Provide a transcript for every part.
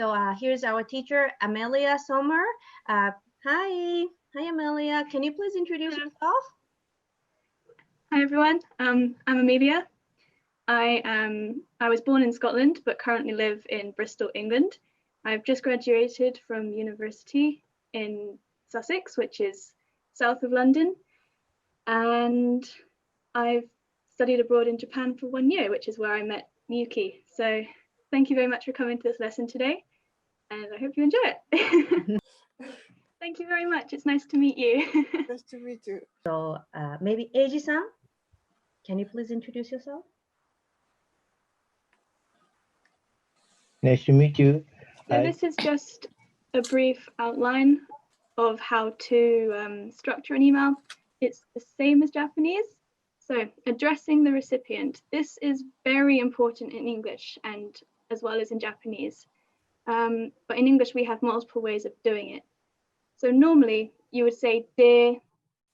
So here's our teacher, Amelia Sommer. Hi, Amelia. Can you please introduce yourself? Hi everyone. I'm Amelia. I was born in Scotland, but currently live in Bristol, England. I've just graduated from university in Sussex, which is south of London, and I've studied abroad in Japan for 1 year, which is where I met Miyuki. So thank you very much for coming to this lesson today, and I hope you enjoy it. Thank you very much. It's nice to meet you. Nice to meet you. So maybe Eiji-san, can you please introduce yourself? Nice to meet you. So this is just a brief outline of how to structure an email. It's the same as Japanese. So addressing the recipient. This is very important in English and as well as in Japanese. But in English, we have multiple ways of doing it. So normally you would say dear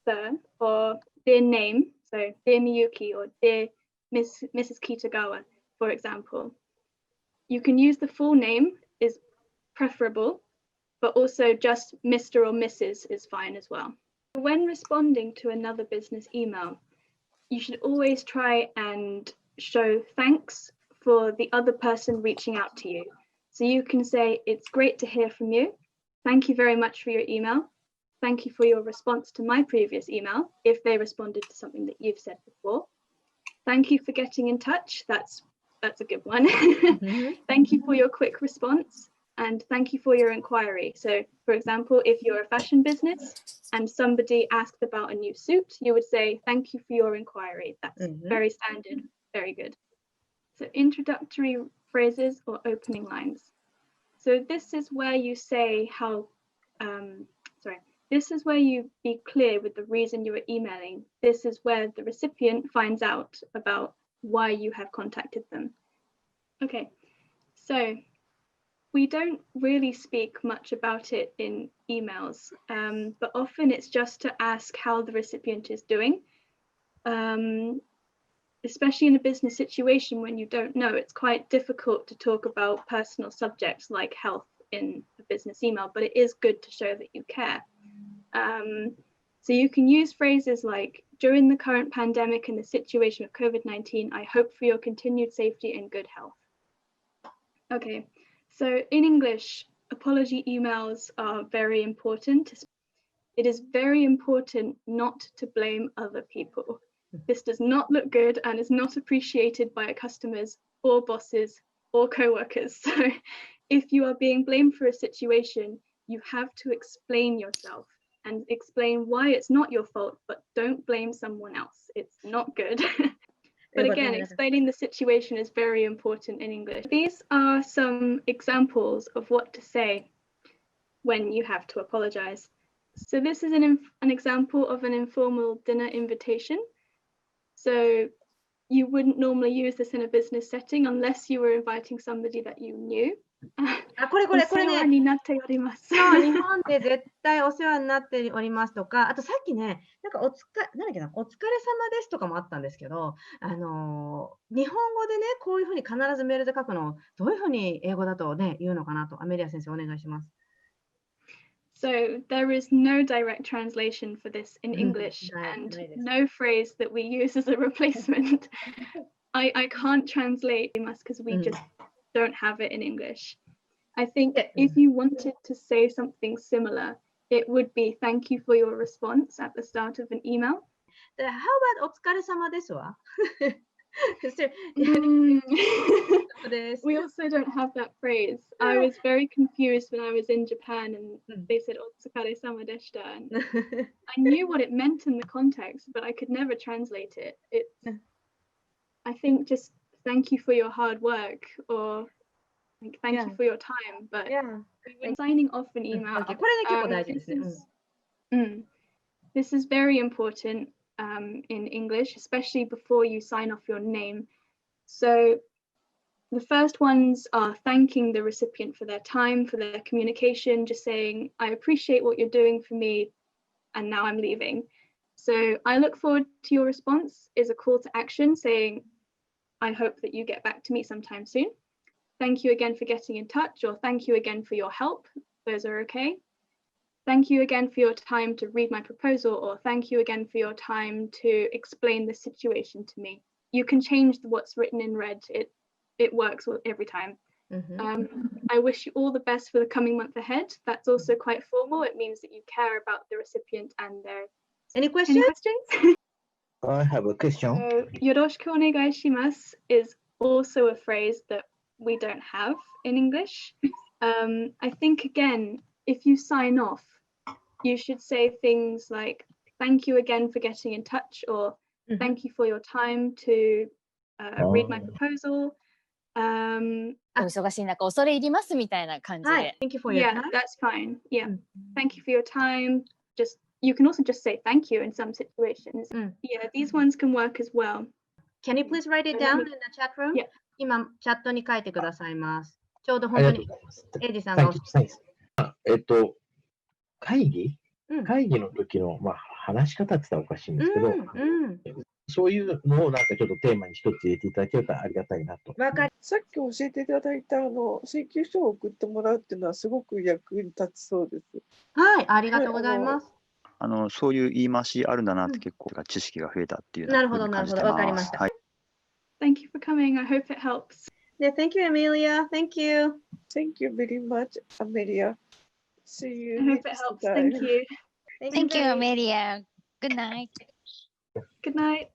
sir or dear name. So dear Miyuki or dear Mrs. Kitagawa, for example. You can use the full name is preferable, but also just Mr. or Mrs. is fine as well. When responding to another business email, you should always try and show thanks for the other person reaching out to you. So you can say, it's great to hear from you. Thank you very much for your email. Thank you for your response to my previous email, if they responded to something that you've said before. Thank you for getting in touch. That's a good one. Thank you for your quick response, and thank you for your inquiry. So for example, if you're a fashion business and somebody asked about a new suit, you would say, thank you for your inquiry. That's very standard, very good. So introductory phrases or opening lines. So this is where you say how, this is where you be clear with the reason you are emailing. This is where the recipient finds out about why you have contacted them. Okay, so we don't really speak much about it in emails, but often it's just to ask how the recipient is doing. Especially in a business situation when you don't know, it's quite difficult to talk about personal subjects like health in a business email, but it is good to show that you care. So you can use phrases like, during the current pandemic and the situation of COVID-19, I hope for your continued safety and good health. Okay, so in English, apology emails are very important. It is very important not to blame other people. This does not look good and is not appreciated by customers or bosses or co-workers. So if you are being blamed for a situation, you have to explain yourself and explain why it's not your fault, but don't blame someone else. It's not good. But again, explaining the situation is very important in English. These are some examples of what to say when you have to apologize. So this is an example of an informal dinner invitation. So you wouldn't normally use this in a business setting unless you were inviting somebody that you knew. これね。お世話になっております。そう、日本で絶対お世話になっておりますとか、あとさっきね、なんかなんだっけな、お疲れ様ですとかもあったんですけど、日本語でね、こういうふうに必ずメールで書くのをどういうふうに英語だとね、言うのかなと、アメリア先生お願いします。So there is no direct translation for this in English and no phrase that we use as a replacement. I can't translate because we just don't have it in English. I think if you wanted to say something similar, it would be thank you for your response at the start of an email. How about お疲れ様ですわ? We also don't have that phrase. I was very confused when I was in Japan and they said o tsukare sama deshita. I knew what it meant in the context, but I could never translate it. I think just thank you for your hard work or like, thank you for your time. But when signing off an email, this is very important in English, especially before you sign off your name. So the first ones are thanking the recipient for their time, for their communication, just saying, I appreciate what you're doing for me, and now I'm leaving. So I look forward to your response is a call to action saying, I hope that you get back to me sometime soon. thank you again for getting in touch, or thank you again for your help. Those are okay. Thank you again for your time to read my proposal, or thank you again for your time to explain the situation to me. You can change what's written in red. It works every time. I wish you all the best for the coming month ahead. That's also quite formal. It means that you care about the recipient and their... Any questions? I have a question. So, よろしくお願いします is also a phrase that we don't have in English. I think, again, if you sign off, you should say things like, thank you again for getting in touch, or thank you for your time to read my proposal. お忙しい中、恐れ入りますみたいな感じで。Thank you for your Yeah, time. that's fine. Yeah, thank you for your time. You can also just say thank you in some situations. Yeah, these ones can work as well. Can you please write it down in the chat room? Yeah. 今、チャットに書いてくださいます。ちょうどあり本当にがとうございます。エイジさんがおっしゃ会議の時の、話し方って言ったらおかしいんですけど、そういうのをなんかちょっとテーマに一つ入れていただけるとありがたいなと。さっき教えていただいた請求書を送ってもらうっていうのはすごく役に立ちそうです。はい、ありがとうございます。そういう言い回しあるんだなって結構知識が増えたっていうなるほど、なるほど、わかりました。はい。Thank you for coming. I hope it helps. Yeah, thank you, Amelia. Thank you. Thank you very much, Amelia. See you I hope it next helps. time. Thank you. Thank you, Amelia. Good night. Good night.